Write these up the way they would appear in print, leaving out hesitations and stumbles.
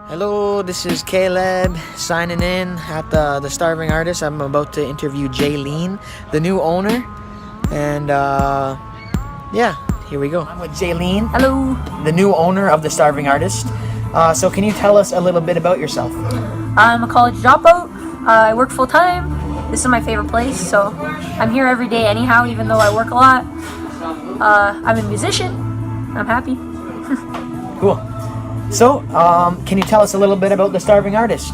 Hello, this is Caleb signing in at the Starving Artist. I'm about to interview Jaylene, the new owner. And yeah, here we go. I'm with Jaylene. Hello. The new owner of the Starving Artist. So can you tell us a little bit about yourself? I'm a college dropout. I work full time. This is my favorite place, so I'm here every day anyhow, even though I work a lot. I'm a musician. I'm happy. Cool. So, can you tell us a little bit about the Starving Artist?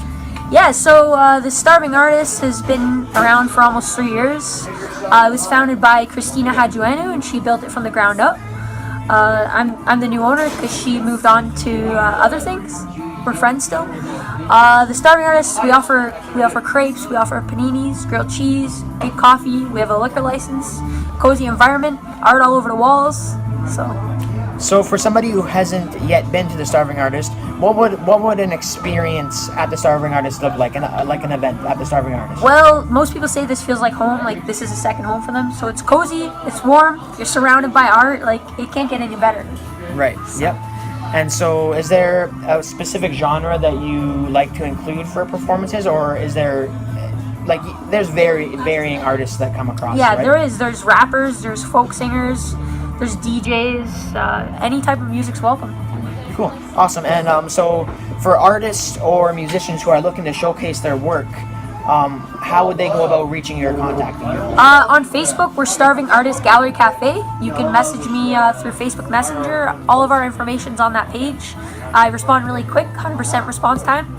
Yeah, so the Starving Artist has been around for almost 3 years. It was founded by Christina Hadjuanu, and she built it from the ground up. I'm the new owner because she moved on to other things. We're friends still. The Starving Artist, we offer crepes, we offer paninis, grilled cheese, big coffee. We have a liquor license, cozy environment, art all over the walls. So for somebody who hasn't yet been to the Starving Artist, what would an experience at the Starving Artist look like? An event at the Starving Artist? Well, most people say this feels like home, like this is a second home for them. So it's cozy, it's warm, you're surrounded by art, like it can't get any better. Right. Yep. And so, is there a specific genre that you like to include for performances, or is there there's varying artists that come across? Yeah, right? there is. There's rappers, there's folk singers, there's DJs. Any type of music's welcome. Cool. Awesome. And so for artists or musicians who are looking to showcase their work, how would they go about reaching you or contacting you? On Facebook, we're Starving Artist Gallery Cafe. You can message me through Facebook Messenger. All of our information's on that page. I respond really quick, 100% response time.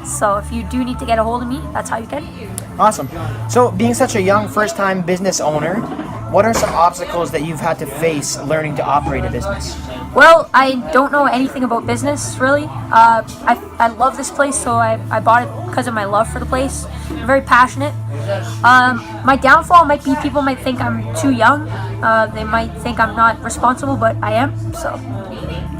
So if you do need to get a hold of me, that's how you can. Awesome. So being such a young first-time business owner, what are some obstacles that you've had to face learning to operate a business? Well, I don't know anything about business, really. I love this place, so I bought it because of my love for the place. I'm very passionate. My downfall might be people might think I'm too young. They might think I'm not responsible, but I am. So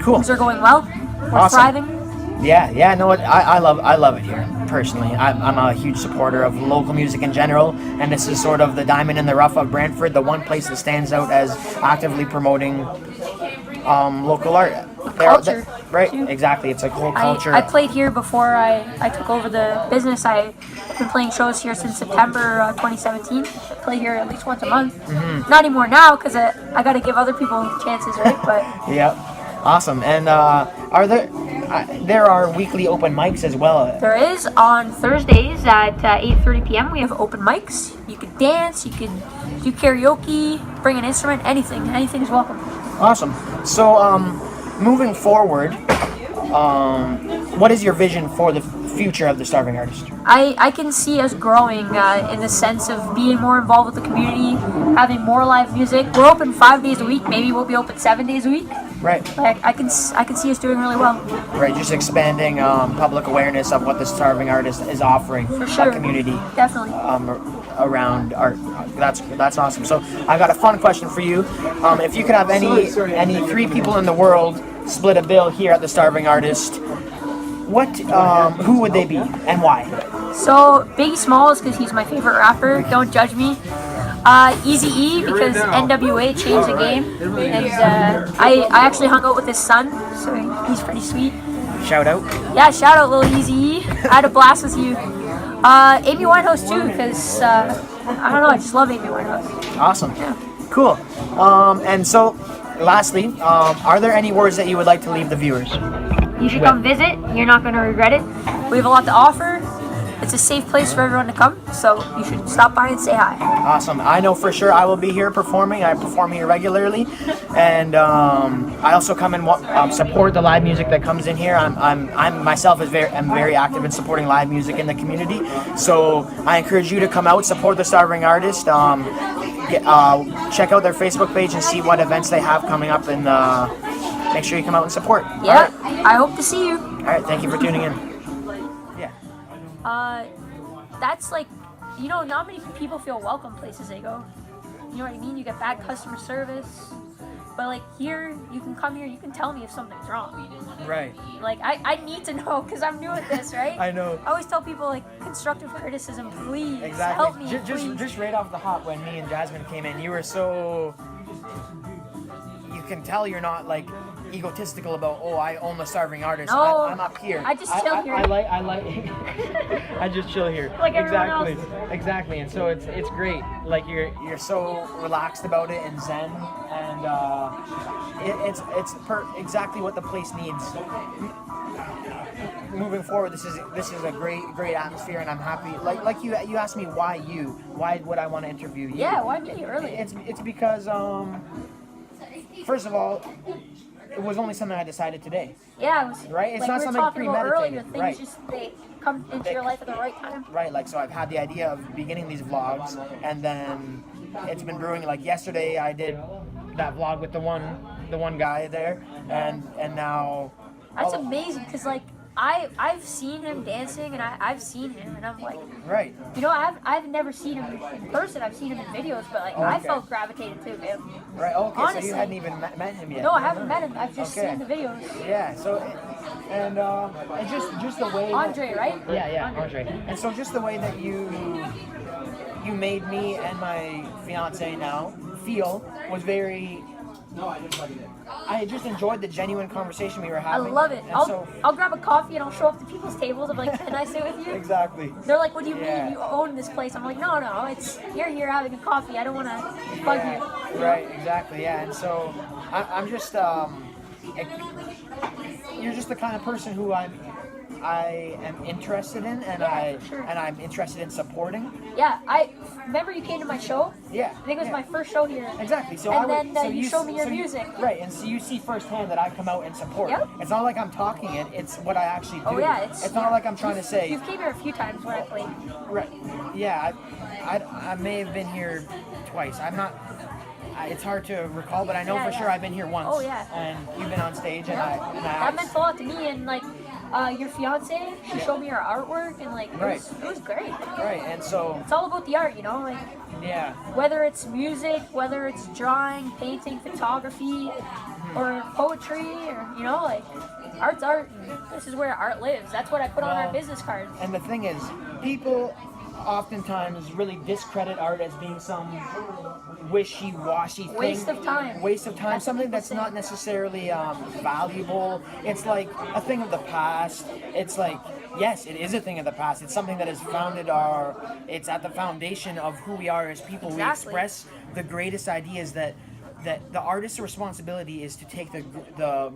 Cool. things are going well. We're Awesome. thriving. Yeah. No, I love it here. Personally, I'm a huge supporter of local music in general, and this is sort of the diamond in the rough of Brantford, the one place that stands out as actively promoting local art. Culture, right? too. Exactly. It's a whole culture. I played here before I took over the business. I've been playing shows here since September 2017. I play here at least once a month. Mm-hmm. Not anymore now because I got to give other people chances, right? But Yep. Awesome. And there are weekly open mics as well. there is on Thursdays at 8:30 p.m. We have open mics. You can dance, you can do karaoke, bring an instrument, anything. Anything's welcome. Awesome. So, moving forward, what is your vision for the future of the Starving Artist? I can see us growing in the sense of being more involved with the community, having more live music. We're open 5 days a week. Maybe we'll be open 7 days a week. Right. Like I can see us doing really well. Right. Just expanding public awareness of what the Starving Artist is offering For sure. the community Definitely. around art. That's awesome. So I got a fun question for you. If you could have any 3 people in the world split a bill here at the Starving Artist, who would they be and why? So Biggie Smalls because he's my favorite rapper. Don't judge me. Eazy-E because NWA changed the game, and I actually hung out with his son, so he's pretty sweet. Shout out. Yeah, shout out little Eazy-E. I had a blast with you. Amy Winehouse too because I don't know, I just love Amy Winehouse. Awesome. Yeah. Cool. And so, lastly, are there any words that you would like to leave the viewers? You should come visit. You're not going to regret it. We have a lot to offer. It's a safe place for everyone to come, so you should stop by and say hi. Awesome. I know for sure I will be here performing. I perform here regularly, and I also come and support the live music that comes in here. I'm myself am very active in supporting live music in the community, so I encourage you to come out, support the Starving Artist. Check out their Facebook page and see what events they have coming up, and make sure you come out and support. Yeah, right. I hope to see you. All right. Thank you for tuning in. Yeah. That's like, not many people feel welcome places they go. You know what I mean? You get bad customer service. But like here, you can come here, you can tell me if something's wrong. Right. Like I need to know because I'm new at this, right? I know. I always tell people like constructive criticism, please Exactly. help me. Just right off the hop when me and Jasmine came in, you were so. can tell you're not like egotistical about, oh, I own the Starving Artist. No, I'm up here. I just chill here. I like I just chill here. Like everyone exactly. Exactly. And so it's great. Like you're so relaxed about it and zen, and it's exactly what the place needs. Moving forward, this is a great atmosphere, and I'm happy. Like you asked me why would I want to interview you? Yeah, why me early? It's because first of all, it was only something I decided today. Yeah, it was, right. It's like not we were something talking about earlier. premeditated. Things Right. just they come into your life at the right time. Right. Like so, I've had the idea of beginning these vlogs, and then it's been brewing. Like yesterday, I did that vlog with the one guy there, and now. That's amazing because like I've seen him dancing and I've seen him and I'm like, Right. you know, I've never seen him in person. I've seen him in videos, but like I Okay. felt gravitated to him. Right. Okay. Honestly. So you hadn't even met him yet. No, I haven't met him. I've just Okay. seen the videos. Yeah. So and just the way. Andre, right? Yeah, Andre. And so just the way that you made me and my fiance now feel was very. I just enjoyed the genuine conversation we were I having. love it. And I'll grab a coffee and I'll show up to people's tables. I'm like, can I sit with you? Exactly. They're like, what do you Yeah. mean you own this place? I'm like, no, it's you're here having a coffee. I don't want to bug you. Right. Exactly. Yeah. And so I'm just you're just the kind of person who I am interested in, and for sure. I'm interested in supporting. Yeah, I remember you came to my show. Yeah. I think it was my first show here. Exactly. So And then you showed me your music. Right, and so you see firsthand that I come out and support. Yep. It's not like I'm talking it; it's what I actually do. Oh yeah, it's not like I'm trying to say. You've came here a few times when I played. Right. Yeah, I may have been here twice. I'm not. It's hard to recall, but I know for sure I've been here once. Oh, yeah. And you've been on stage, and That meant a lot to me, and like your fiance, she showed me her artwork, and like it was great. Right, and so It's all about the art, you know, like yeah. whether it's music, whether it's drawing, painting, photography, or poetry, or you know, like art's art. And this is where art lives. That's what I put on our business cards. And the thing is, people oftentimes really discredit art as being some wishy-washy thing. Waste of time. Waste of time. That's Something what that's people not necessarily valuable. It's like a thing of the past. It's like, yes, it is a thing of the past. It's something that has it's at the foundation of who we are as people. Exactly. We express the greatest ideas that the artist's responsibility is to take the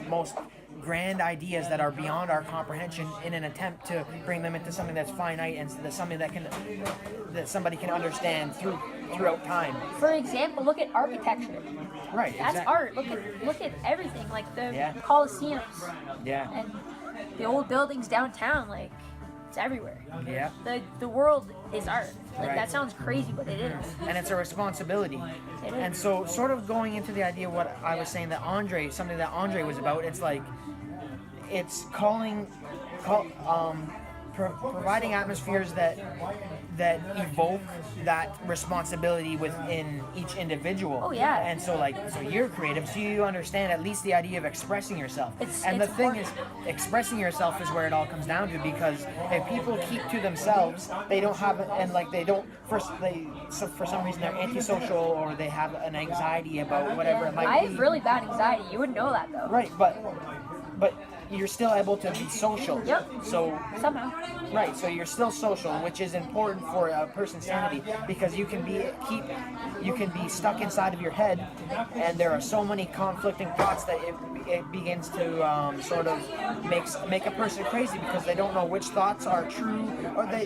most grand ideas that are beyond our comprehension in an attempt to bring them into something that's finite and something that somebody can understand throughout time. For example, look at architecture. Right. That's exactly. art. Look at everything, like the Yeah. Colosseums Yeah. and the old buildings downtown. Like it's everywhere. Yeah. The world is art. Like Right. that sounds crazy, but it is. And it's a responsibility. It is. And so, sort of going into the idea of what I was saying, something that Andre was about, it's like, it's providing atmospheres that evoke that responsibility within each individual. Oh, yeah. And so you're creative, so you understand at least the idea of expressing yourself. It's the thing is, important. expressing yourself is where it all comes down to, because if people keep to themselves, they don't have, and like they don't for some reason they're antisocial, or they have an anxiety about whatever it might I be. have really bad anxiety. You would know that though. Right, but you're still able to be social. Yep. So Somehow. right, so you're still social, which is important for a person's sanity, because you can be stuck inside of your head, and there are so many conflicting thoughts that it begins to sort of make a person crazy, because they don't know which thoughts are true, or they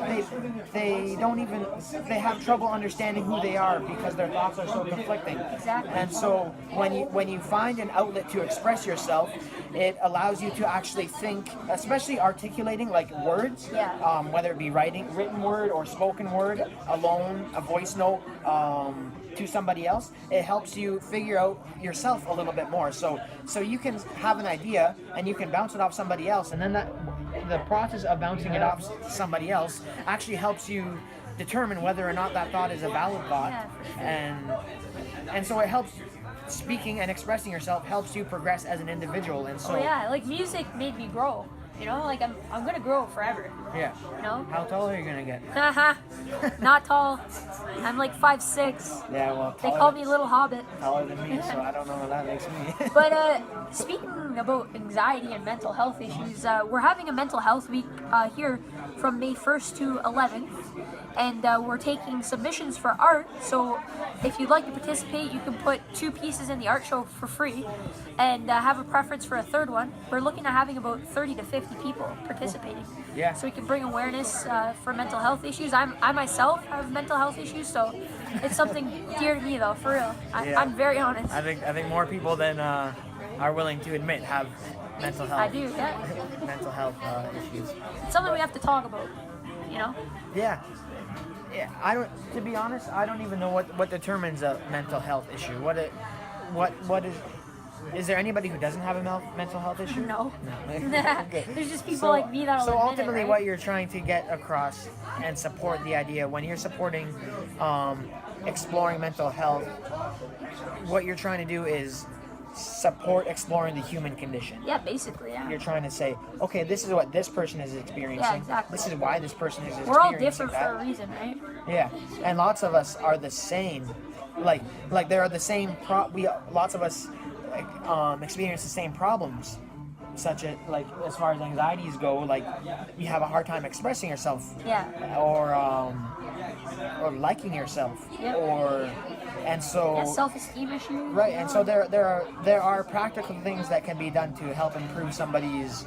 have trouble understanding who they are because their thoughts are so conflicting. Exactly. And so when you find an outlet to express yourself, it allows you to actually think, especially articulating like words, whether it be written word or spoken word, alone, a voice note, to somebody else. It helps you figure out yourself a little bit more. So you can have an idea and you can bounce it off somebody else, and then the process of bouncing it off somebody else actually helps you determine whether or not that thought is a valid thought. Yeah, for sure. And so it helps. Speaking and expressing yourself helps you progress as an individual, and so like music made me grow. You know, like I'm gonna grow forever. yeah. You know? How tall are you gonna get? Haha. Not tall. I'm like 5'6". Yeah, well, They call me Little Hobbit. taller than me, so I don't know what that makes me. But speaking about anxiety and mental health issues, we're having a mental health week here from May 1st to 11th, and we're taking submissions for art. So if you'd like to participate, you can put 2 pieces in the art show for free, and have a preference for a third one. We're looking at having about 30 to 50 people participating. Yeah. So we can bring awareness for mental health issues. I myself have mental health issues, so it's something dear to me, though, for real. Yeah. I'm very honest. I think more people than are willing to admit have mental health. I do, yeah. Mental health issues. It's something we have to talk about, you know? Yeah. Yeah. I don't. To be honest, I don't even know what determines a mental health issue. What is? Is there anybody who doesn't have a mental health issue? No. Okay. There's just people like me that'll So admit ultimately, it, right? what you're trying to get across and support the idea when you're supporting exploring mental health, what you're trying to do is support exploring the human condition. Yeah, basically, yeah. You're trying to say, okay, this is what this person is experiencing. Yeah, exactly. This is why this person is experiencing We're all different that. for a reason, right? Yeah, and lots of us are the same. Like there are the same. Lots of us experience the same problems, such as like as far as anxieties go. Like you have a hard time expressing yourself. Yeah. Or liking yourself. Yep. And so. Yeah, self-esteem issues. Right, you and know? so there are practical things that can be done to help improve somebody's.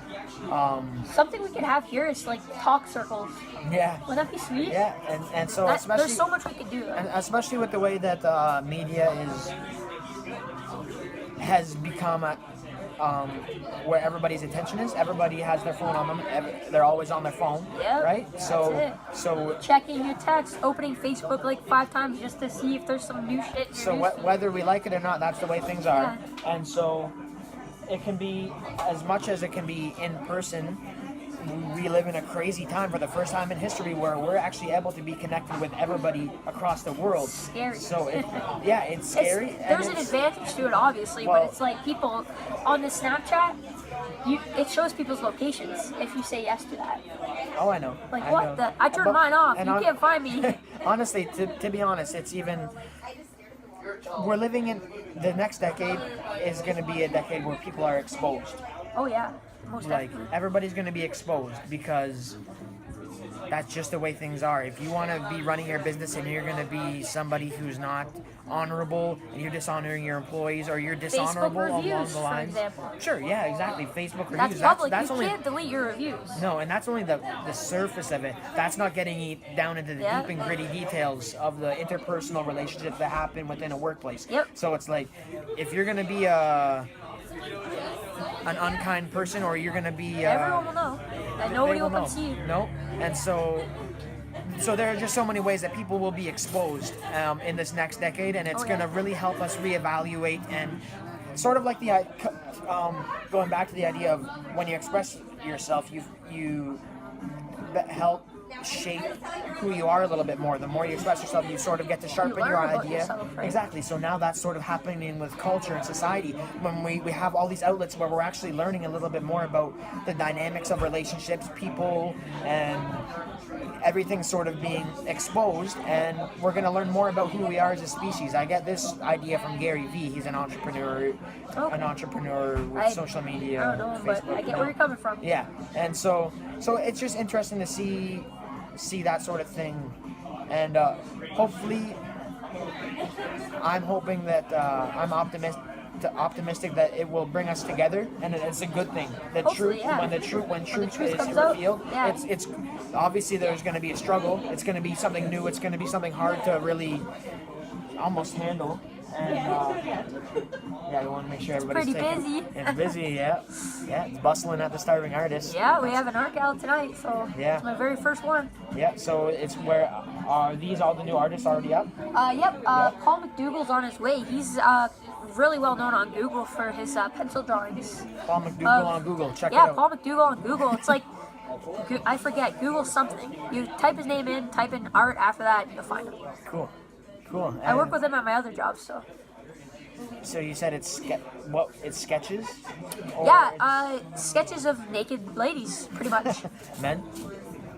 Something we could have here is like talk circles. Yeah. Would that be sweet? Yeah, and so especially. There's so much we could do. And especially with the way that media has become where everybody's attention is. Everybody has their phone on them. They're always on their phone, Yep, right? that's So it. Checking your text, opening Facebook like 5 times just to see if there's some new shit. whether we like it or not, that's the way things are. Yeah. And so it can be, as much as it can be in person, we live in a crazy time for the first time in history where we're actually able to be connected with everybody across the world. Scary. So it's scary. There's an advantage to it, obviously, Well- but it's like people on the Snapchat, it shows people's locations if you say yes to that. Oh, I know. Like, I what know. the? I turned mine off. You can't find me. Honestly, to be honest, it's even. We're living in the next decade is going to be a decade where people are exposed. Oh, yeah. Most Like definitely. everybody's going to be exposed because that's just the way things are. If you want to be running your business and you're going to be somebody who's not honorable and you're dishonoring your employees or you're dishonorable along reviews, the for lines. example. Sure, yeah, exactly. Facebook That's reviews. public. That's You only can't delete your reviews. no, and that's only the surface of it. That's not getting down into the Yeah. deep and gritty details of the interpersonal relationships that happen within a workplace. Yep. So it's like, if you're gonna be an unkind person, or you're gonna be Everyone will know. And nobody they will come know. see you. No, and so there are just so many ways that people will be exposed in this next decade, and it's Oh, yeah. gonna really help us reevaluate and sort of like the going back to the idea of when you express yourself, you help shape who you are a little bit more. The more you express yourself, you sort of get to sharpen learn your about idea. yourself, right? Exactly. So now that's sort of happening with culture and society. When we have all these outlets where we're actually learning a little bit more about the dynamics of relationships, people, and everything's sort of being exposed, and we're going to learn more about who we are as a species. I get this idea from Gary Vee. He's an entrepreneur, with social media. I don't know, but Facebook, I get where you're coming from. Yeah, and so it's just interesting to see that sort of thing, and hopefully, I'm hoping that I'm optimistic that it will bring us together, and it's a good thing. The Hopefully, truth, yeah. when the truth is comes out, revealed, yeah. it's obviously there's going to be a struggle. It's going to be something new. It's going to be something hard to really almost handle. And yeah, we want to make sure everybody's pretty busy. It's busy, yeah. It's bustling at the Starving Artist. Yeah, we have an art gal tonight, so Yeah. it's my very first one. Yeah, so it's where are these all the new artists already up? Yep. Paul McDougall's on his way. He's really well known on Google for his pencil drawings. Paul McDougall on Google. Check it Yeah, out. Paul McDougall on Google. It's like I forget. Google something. You type his name in, type in art. After that, you'll find him. Cool. I work with him at my other job, so. So you said it's sketches? Or Yeah, sketches of naked ladies, pretty much. men?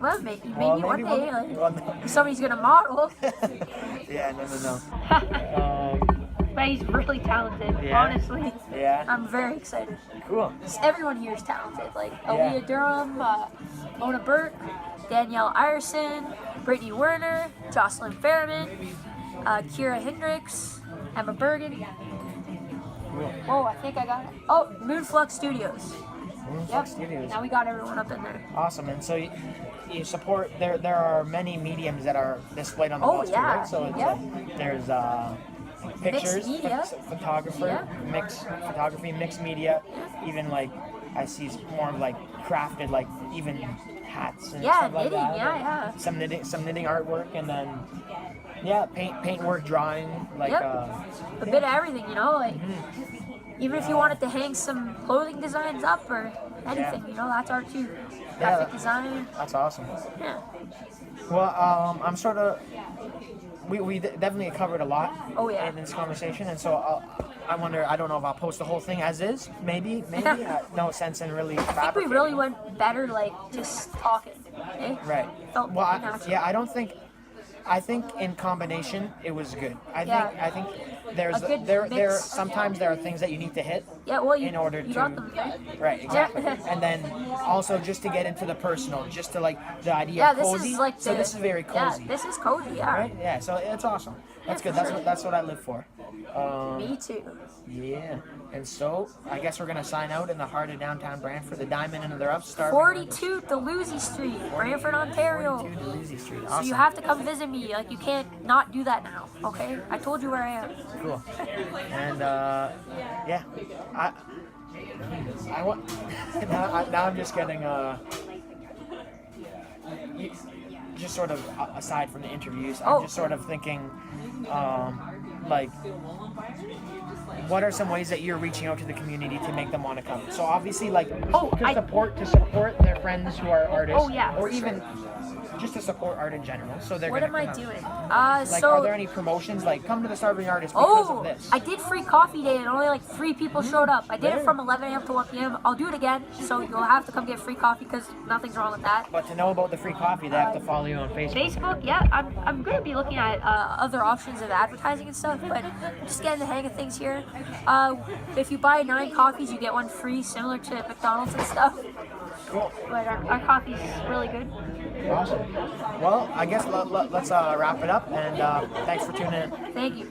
Well, maybe Well, one maybe day, one day. somebody's gonna model. Yeah, no. But he's really talented, Yeah. honestly. Yeah. I'm very excited. Cool. Everyone here is talented. Like Aaliyah Durham, Mona Burke, Danielle Ireson, Brittany Werner, Jocelyn Fairman, Kira Hendricks, Emma Bergen. Whoa, I think I got it. Oh, Moonflux Studios. Moonflux Studios. Now we got everyone up in there. Awesome. And so you support, there are many mediums that are displayed on the walls too, yeah. right? So it's there's pictures, Mixed media. photographer, mixed media, even like I see more of like crafted, like even hats and stuff like knitting, that. Some knitting artwork, and then paint work, drawing, like a bit of everything, you know, like even if you wanted to hang some clothing designs up or anything, you know, that's art too. Graphic design. That's awesome. Yeah. Well, I'm sort of. We definitely covered a lot in this conversation, and so I wonder. I don't know if I'll post the whole thing as is. Maybe. No sense in really. I think we really went better, like just talking. Eh? Right. Felt natural. I don't think. I think in combination it was good. I think there sometimes there are things that you need to hit in order to got them. Right, exactly. And then also just to get into the personal, just to like the idea of cozy. This is like this is very cozy. Yeah, this is cozy, Right? Yeah, so it's awesome. That's good. That's what I live for. Me too. Yeah. And so I guess we're gonna sign out in the heart of downtown Brantford, the Diamond and the Upstart. 42 Dalhousie Street, Brantford, Ontario. 42 Dalhousie Street. So Awesome. you have to come visit me. Like you can't not do that now. Okay? I told you where I am. Cool. And I want now I'm just getting just sort of aside from the interviews, I'm just sort of thinking like what are some ways that you're reaching out to the community to make them want to come? So obviously like to support their friends who are artists or even just to support art in general. So they're What am I out. doing? Are there any promotions like come to the Starving Artist because of this? I did free coffee day and only like 3 people showed up. I did it from 11 a.m. to 1 p.m. I'll do it again, so you'll have to come get free coffee because nothing's wrong with that. But to know about the free coffee, they have to follow you on Facebook. Facebook, yeah, I'm going to be looking at other options of advertising and stuff, but I'm just getting the hang of things here. If you buy 9 coffees, you get 1 free, similar to McDonald's and stuff. Cool. But our coffee's really good. Awesome. Well, I guess let's wrap it up, and thanks for tuning in. Thank you.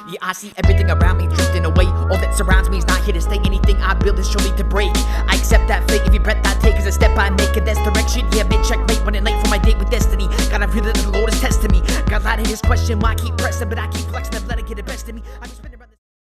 Yeah, I see everything around me drifting away. All that surrounds me is not here to stay. Anything I build is surely to break. I accept that fate. Every breath I take is a step I make in this direction. Yeah, mid checkmate, running late for my date with destiny. Gotta feel that the Lord is testing me. Got a lot of his question, why I keep pressing, but I keep flexing. I've let it get the best of me.